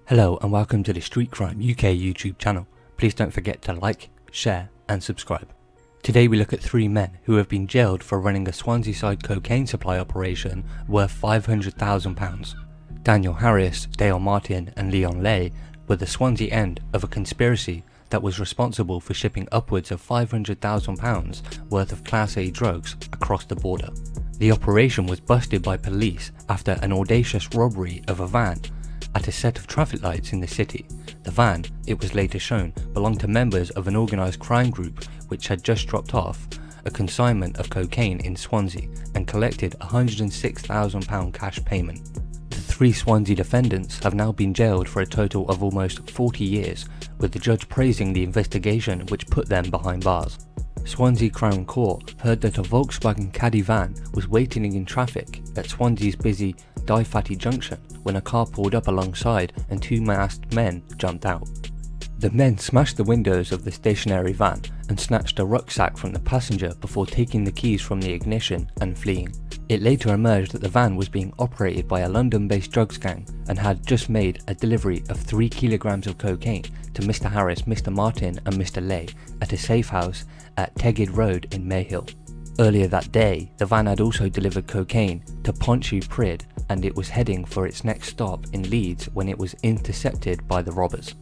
Hello and welcome to the Street Crime UK YouTube channel. Please don't forget to like, share and subscribe. Today we look at three men who have been jailed for running a Swansea side cocaine supply operation worth £500,000. Daniel Harris, Dale Martin and Leon Ley were the Swansea end of a conspiracy that was responsible for shipping upwards of £500,000 worth of Class A drugs across the border. The operation was busted by police after an audacious robbery of a van at a set of traffic lights in the city. The van, it was later shown, belonged to members of an organised crime group which had just dropped off a consignment of cocaine in Swansea and collected a £106,000 cash payment. The three Swansea defendants have now been jailed for a total of almost 40 years, with the judge praising the investigation which put them behind bars. Swansea Crown Court heard that a Volkswagen Caddy van was waiting in traffic at Swansea's busy Diefatty Junction when a car pulled up alongside and two masked men jumped out. The men smashed the windows of the stationary van and snatched a rucksack from the passenger before taking the keys from the ignition and fleeing. It later emerged that the van was being operated by a London-based drugs gang and had just made a delivery of 3 kilograms of cocaine to Mr. Harris, Mr. Martin and Mr. Ley at a safe house at Tegid Road in Mayhill. Earlier that day, the van had also delivered cocaine to Pontypridd and it was heading for its next stop in Leeds when it was intercepted by the robbers.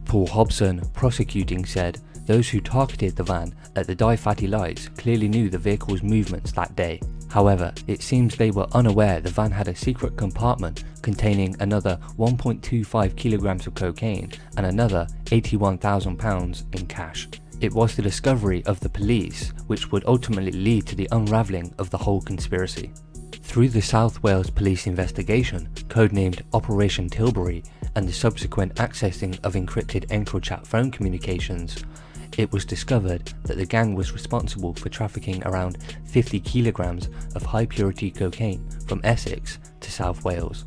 Paul Hobson, prosecuting, said those who targeted the van at the Diefatty lights clearly knew the vehicle's movements that day. However, it seems they were unaware the van had a secret compartment containing another 1.25 kilograms of cocaine and another £81,000 in cash. It was the discovery of the police which would ultimately lead to the unravelling of the whole conspiracy. Through the South Wales police investigation, codenamed Operation Tilbury, and the subsequent accessing of encrypted EncroChat phone communications, it was discovered that the gang was responsible for trafficking around 50 kilograms of high-purity cocaine from Essex to South Wales.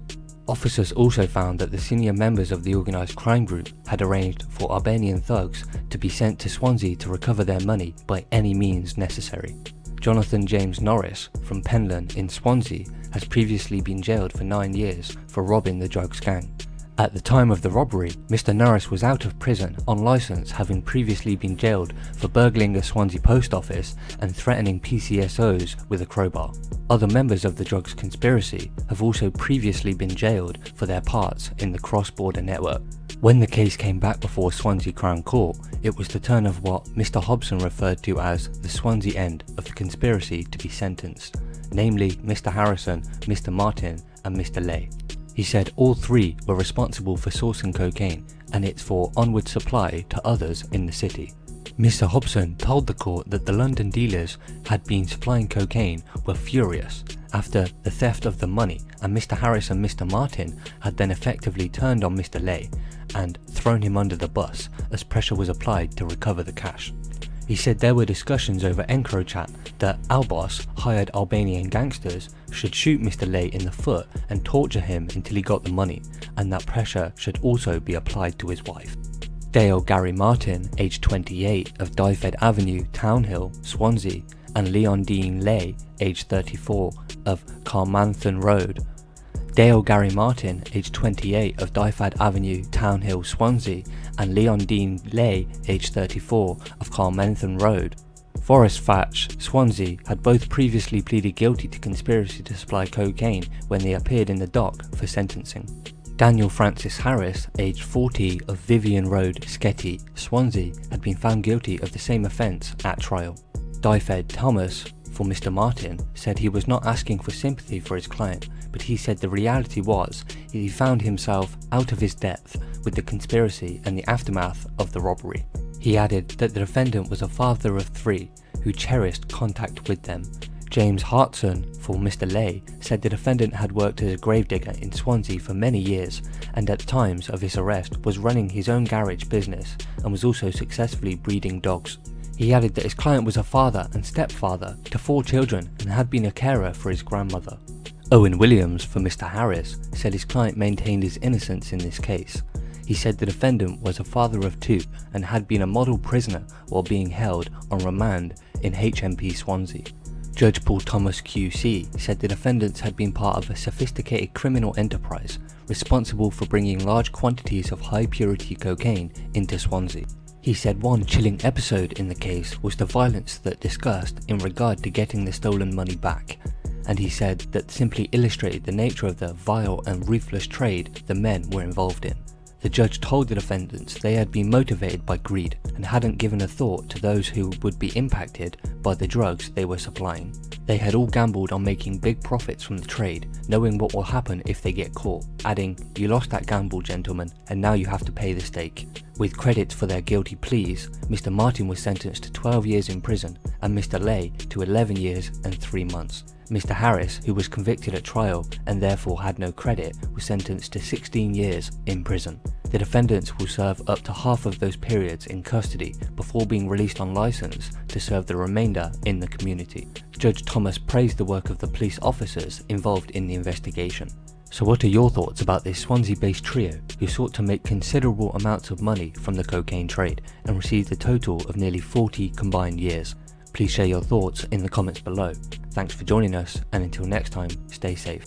Officers also found that the senior members of the organised crime group had arranged for Albanian thugs to be sent to Swansea to recover their money by any means necessary. Jonathan James Norris from Penlan in Swansea has previously been jailed for 9 years for robbing the drugs gang. At the time of the robbery, Mr. Norris was out of prison on licence, having previously been jailed for burgling a Swansea post office and threatening PCSOs with a crowbar. Other members of the drugs conspiracy have also previously been jailed for their parts in the cross-border network. When the case came back before Swansea Crown Court, it was the turn of what Mr. Hobson referred to as the Swansea end of the conspiracy to be sentenced, namely Mr. Harrison, Mr. Martin and Mr. Ley. He said all three were responsible for sourcing cocaine and its for onward supply to others in the city. Mr. Hobson told the court that the London dealers had been supplying cocaine were furious after the theft of the money, and Mr. Harris and Mr. Martin had then effectively turned on Mr. Ley and thrown him under the bus as pressure was applied to recover the cash. He said there were discussions over EncroChat that Albos hired Albanian gangsters should shoot Mr. Ley in the foot and torture him until he got the money, and that pressure should also be applied to his wife. Dale Gary Martin, aged 28, of Dyfed Avenue, Townhill, Swansea, and Leon Dean Ley, aged 34, of Carmarthen Road. Dale Gary Martin, aged 28, of Dyfed Avenue, Townhill, Swansea, and Leon Dean Ley, aged 34, of Carmarthen Road. Forest Thatch, Swansea, had both previously pleaded guilty to conspiracy to supply cocaine when they appeared in the dock for sentencing. Daniel Francis Harris, aged 40, of Vivian Road, Sketty, Swansea, had been found guilty of the same offence at trial. Dyfed Thomas, for Mr. Martin, said he was not asking for sympathy for his client, but he said the reality was he found himself out of his depth with the conspiracy and the aftermath of the robbery. He added that the defendant was a father of 3 who cherished contact with them. James Hartson, for Mr. Ley, said the defendant had worked as a gravedigger in Swansea for many years and at times of his arrest was running his own garage business and was also successfully breeding dogs. He added that his client was a father and stepfather to 4 children and had been a carer for his grandmother. Owen Williams, for Mr. Harris, said his client maintained his innocence in this case. He said the defendant was a father of 2 and had been a model prisoner while being held on remand in HMP Swansea. Judge Paul Thomas QC said the defendants had been part of a sophisticated criminal enterprise responsible for bringing large quantities of high-purity cocaine into Swansea. He said one chilling episode in the case was the violence that discussed in regard to getting the stolen money back, and he said that simply illustrated the nature of the vile and ruthless trade the men were involved in. The judge told the defendants they had been motivated by greed and hadn't given a thought to those who would be impacted by the drugs they were supplying. They had all gambled on making big profits from the trade, knowing what will happen if they get caught, adding, "You lost that gamble, gentlemen, and now you have to pay the stake." With credit for their guilty pleas, Mr. Martin was sentenced to 12 years in prison and Mr. Ley to 11 years and 3 months. Mr. Harris, who was convicted at trial and therefore had no credit, was sentenced to 16 years in prison. The defendants will serve up to half of those periods in custody before being released on license to serve the remainder in the community. Judge Thomas praised the work of the police officers involved in the investigation. So what are your thoughts about this Swansea-based trio who sought to make considerable amounts of money from the cocaine trade and received a total of nearly 40 combined years? Please share your thoughts in the comments below. Thanks for joining us, and until next time, stay safe.